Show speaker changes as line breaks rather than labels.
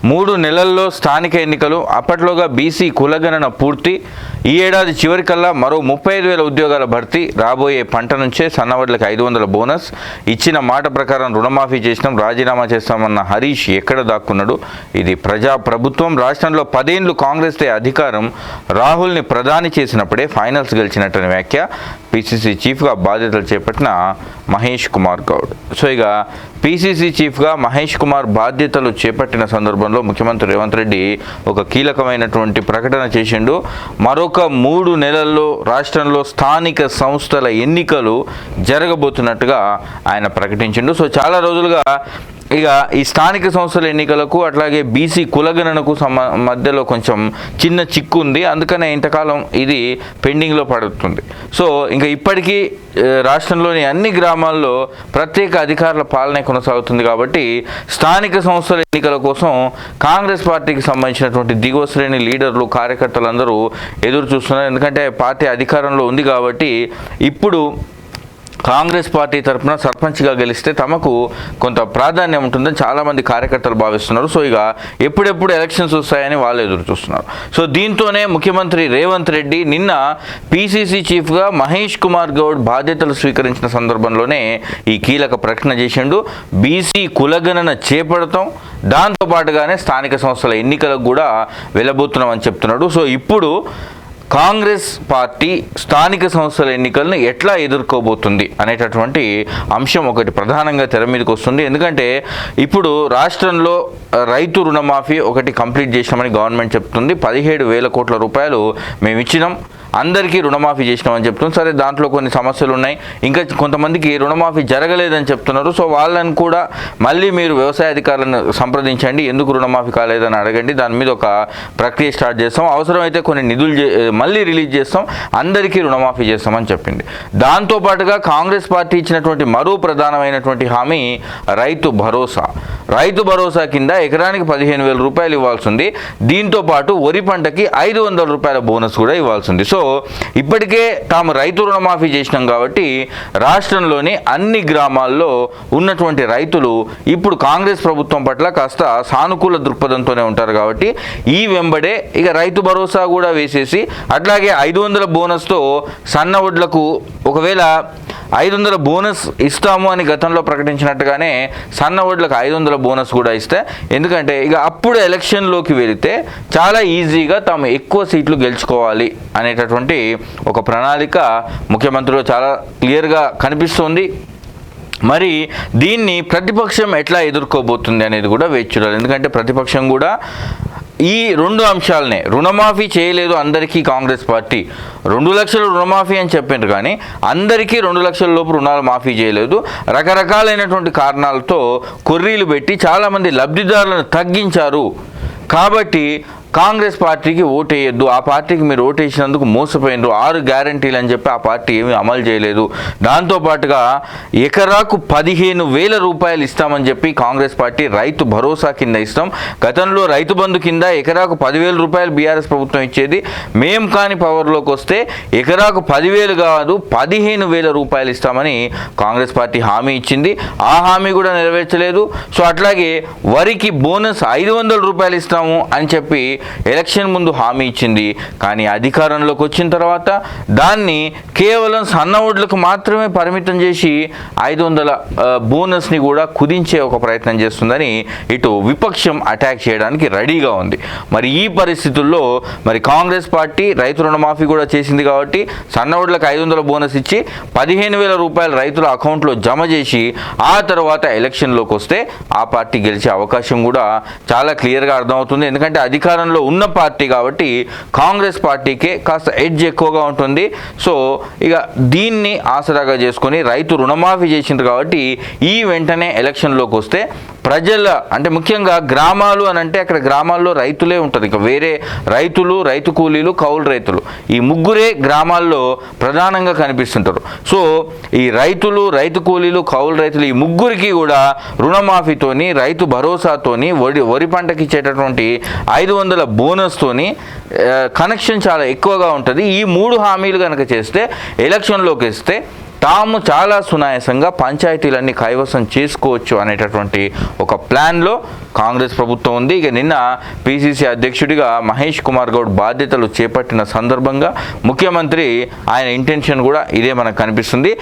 3 నెలల్లో స్థానిక ఎన్నికలు, అప్పట్లోగా బీసీ కులగణన పూర్తి. ఈ ఏడాది చివరికల్లా మరో 35,000 ఉద్యోగాల భర్తీ. రాబోయే పంట నుంచే సన్నవడ్లకు 500 బోనస్. ఇచ్చిన మాట ప్రకారం రుణమాఫీ చేసినాం, రాజీనామా చేస్తామన్న హరీష్ ఎక్కడ దాక్కున్నాడు? ఇది ప్రజా ప్రభుత్వం. రాష్ట్రంలో 10 ఏళ్లు కాంగ్రెస్దే అధికారం. రాహుల్ని ప్రధాని చేసినప్పుడే ఫైనల్స్ గెలిచినట్టని వ్యాఖ్య. పిసిసి చీఫ్గా బాధ్యతలు చేపట్టిన మహేష్ కుమార్ గౌడ్. సో ఇక పిసిసి చీఫ్గా మహేష్ కుమార్ బాధ్యతలు చేపట్టిన సందర్భంలో ముఖ్యమంత్రి రేవంత్ రెడ్డి ఒక కీలకమైనటువంటి ప్రకటన చేసిండు. మరొక 3 నెలల్లో రాష్ట్రంలో స్థానిక సంస్థల ఎన్నికలు జరగబోతున్నట్టుగా ఆయన ప్రకటించిండు. సో చాలా రోజులుగా ఇక ఈ స్థానిక సంస్థల ఎన్నికలకు అట్లాగే బీసీ కులగణనకు మధ్యలో కొంచెం చిన్న చిక్కు ఉంది. అందుకనే ఇంతకాలం ఇది పెండింగ్లో పడుతుంది. సో ఇంకా ఇప్పటికీ రాష్ట్రంలోని అన్ని గ్రామాల్లో ప్రత్యేక అధికారుల పాలన కొనసాగుతుంది. కాబట్టి స్థానిక సంస్థల ఎన్నికల కోసం కాంగ్రెస్ పార్టీకి సంబంధించినటువంటి దిగువ శ్రేణి లీడర్లు, కార్యకర్తలందరూ ఎదురు చూస్తున్నారు. ఎందుకంటే పార్టీ అధికారంలో ఉంది కాబట్టి ఇప్పుడు కాంగ్రెస్ పార్టీ తరఫున సర్పంచ్గా గెలిస్తే తమకు కొంత ప్రాధాన్యం ఉంటుందని చాలామంది కార్యకర్తలు భావిస్తున్నారు. సో ఇక ఎప్పుడెప్పుడు ఎలక్షన్స్ వస్తాయని వాళ్ళు ఎదురు చూస్తున్నారు. సో దీంతోనే ముఖ్యమంత్రి రేవంత్ రెడ్డి నిన్న పిసిసి చీఫ్గా మహేష్ కుమార్ గౌడ్ బాధ్యతలు స్వీకరించిన సందర్భంలోనే ఈ కీలక ప్రకటన చేసిండు. బీసీ కులగణన చేపడతాం, దాంతోపాటుగానే స్థానిక సంస్థల ఎన్నికలకు కూడా వెళ్ళబోతున్నామని చెప్తున్నాడు. సో ఇప్పుడు కాంగ్రెస్ పార్టీ స్థానిక సంస్థల ఎన్నికలను ఎట్లా ఎదుర్కోబోతుంది అనేటటువంటి అంశం ఒకటి ప్రధానంగా తెర మీదకి వస్తుంది. ఎందుకంటే ఇప్పుడు రాష్ట్రంలో రైతు రుణమాఫీ ఒకటి కంప్లీట్ చేసినామని గవర్నమెంట్ చెప్తుంది. 17,000 కోట్ల రూపాయలు మేము ఇచ్చినాం, అందరికీ రుణమాఫీ చేసినామని చెప్తుంది. సరే, దాంట్లో కొన్ని సమస్యలు ఉన్నాయి, ఇంకా కొంతమందికి రుణమాఫీ జరగలేదని చెప్తున్నారు. సో వాళ్ళని కూడా మళ్ళీ మీరు వ్యవసాయ అధికారులను సంప్రదించండి, ఎందుకు రుణమాఫీ కాలేదని అడగండి, దాని మీద ఒక ప్రక్రియ స్టార్ట్ చేస్తాం, అవసరమైతే కొన్ని నిధులు మళ్ళీ రిలీజ్ చేస్తాం, అందరికీ రుణమాఫీ చేస్తామని చెప్పింది. దాంతోపాటుగా కాంగ్రెస్ పార్టీ ఇచ్చినటువంటి మరో ప్రధానమైనటువంటి హామీ రైతు భరోసా. రైతు భరోసా కింద ఎకరానికి 15,000 రూపాయలు ఇవ్వాల్సి ఉంది. దీంతో పాటు వరి పంటకి 500 రూపాయల బోనస్ కూడా ఇవ్వాల్సి ఉంది. సో ఇప్పటికే తాము రైతు రుణమాఫీ చేసినాం కాబట్టి రాష్ట్రంలోని అన్ని గ్రామాల్లో ఉన్నటువంటి రైతులు ఇప్పుడు కాంగ్రెస్ ప్రభుత్వం పట్ల కాస్త సానుకూల దృక్పథంతోనే ఉంటారు. కాబట్టి ఈ వెంబడే ఇక రైతు భరోసా కూడా వేసేసి అట్లాగే 500 బోనస్తో సన్న వడ్లకు ఒకవేళ 500 బోనస్ ఇస్తాము అని గతంలో ప్రకటించినట్టుగానే సన్న వడ్లకు 500 బోనస్ కూడా ఇస్తే, ఎందుకంటే ఇక అప్పుడు ఎలక్షన్లోకి వెళితే చాలా ఈజీగా తాము ఎక్కువ సీట్లు గెలుచుకోవాలి అనేటటువంటి ఒక ప్రణాళిక ముఖ్యమంత్రిలో చాలా క్లియర్గా కనిపిస్తోంది. మరి దీన్ని ప్రతిపక్షం ఎట్లా ఎదుర్కోబోతుంది అనేది కూడా వేచి చూడాలి. ఎందుకంటే ప్రతిపక్షం కూడా ఈ 2 అంశాలనే, రుణమాఫీ చేయలేదు అందరికీ కాంగ్రెస్ పార్టీ, 2 లక్షల రుణమాఫీ అని చెప్పారు కానీ అందరికీ 2 లక్షల లోపు రుణాలు మాఫీ చేయలేదు. రకరకాలైనటువంటి కారణాలతో కొర్రీలు పెట్టి చాలామంది లబ్ధిదారులను తగ్గించారు. కాబట్టి కాంగ్రెస్ పార్టీకి ఓటేయద్దు, ఆ పార్టీకి మీరు ఓటేసినందుకు మోసపోయినారు, 6 గ్యారంటీలు అని చెప్పి ఆ పార్టీ ఏమీ అమలు చేయలేదు. దాంతోపాటుగా ఎకరాకు 15,000 రూపాయలు ఇస్తామని చెప్పి కాంగ్రెస్ పార్టీ రైతు భరోసా కింద ఇస్తాం. గతంలో రైతు బంధు కింద ఎకరాకు 10,000 రూపాయలు బీఆర్ఎస్ ప్రభుత్వం ఇచ్చేది. మేం కానీ పవర్లోకి వస్తే ఎకరాకు 10,000 కాదు 15,000 రూపాయలు ఇస్తామని కాంగ్రెస్ పార్టీ హామీ ఇచ్చింది. ఆ హామీ కూడా నెరవేర్చలేదు. సో అట్లాగే వరికి బోనస్ 500 రూపాయలు ఇస్తాము అని చెప్పి ఎలక్షన్ ముందు హామీ ఇచ్చింది. కానీ అధికారంలోకి వచ్చిన తర్వాత దాన్ని కేవలం సన్న ఓట్లకు మాత్రమే పరిమితం చేసి 500 బోనస్ని కూడా కుదించే ఒక ప్రయత్నం చేస్తుందని ఇటు విపక్షం అటాక్ చేయడానికి రెడీగా ఉంది. మరి ఈ పరిస్థితుల్లో మరి కాంగ్రెస్ పార్టీ రైతు రుణమాఫీ కూడా చేసింది కాబట్టి సన్న ఓట్లకు 500 బోనస్ ఇచ్చి 15,000 రూపాయలు రైతుల అకౌంట్లో జమ చేసి ఆ తర్వాత ఎలక్షన్లోకి వస్తే ఆ పార్టీ గెలిచే అవకాశం కూడా చాలా క్లియర్గా అర్థమవుతుంది. ఎందుకంటే అధికారంలో ఉన్న పార్టీ కాబట్టి కాంగ్రెస్ పార్టీకే కాస్త ఎడ్జ్ ఎక్కువగా ఉంటుంది. సో ఇక దీన్ని ఆసరాగా చేసుకొని రైతు రుణమాఫీ చేసింది కాబట్టి ఈ వెంటనే ఎలక్షన్లోకి వస్తే ప్రజల అంటే ముఖ్యంగా గ్రామాలు అని అంటే అక్కడ గ్రామాల్లో రైతులే ఉంటుంది. ఇక వేరే రైతులు, రైతు కూలీలు, కౌలు రైతులు, ఈ ముగ్గురే గ్రామాల్లో ప్రధానంగా కనిపిస్తుంటారు. సో ఈ రైతులు, రైతు కూలీలు, కౌలు రైతులు ఈ ముగ్గురికి కూడా రుణమాఫీతోని, రైతు భరోసాతోని, వరి పంటకి ఇచ్చేటటువంటి 500 బోనస్తోని కనెక్షన్ చాలా ఎక్కువగా ఉంటుంది. ఈ 3 హామీలు కనుక చేస్తే ఎలక్షన్లోకి వస్తే తాము చాలా సునాయాసంగా పంచాయతీలన్నీ కైవసం చేసుకోవచ్చు అనేటటువంటి ఒక ప్లాన్లో కాంగ్రెస్ ప్రభుత్వం ఉంది. ఇక నిన్న పిసిసి అధ్యక్షుడిగా మహేష్ కుమార్ గౌడ్ బాధ్యతలు చేపట్టిన సందర్భంగా ముఖ్యమంత్రి ఆయన ఇంటెన్షన్ కూడా ఇదే మనకు కనిపిస్తుంది.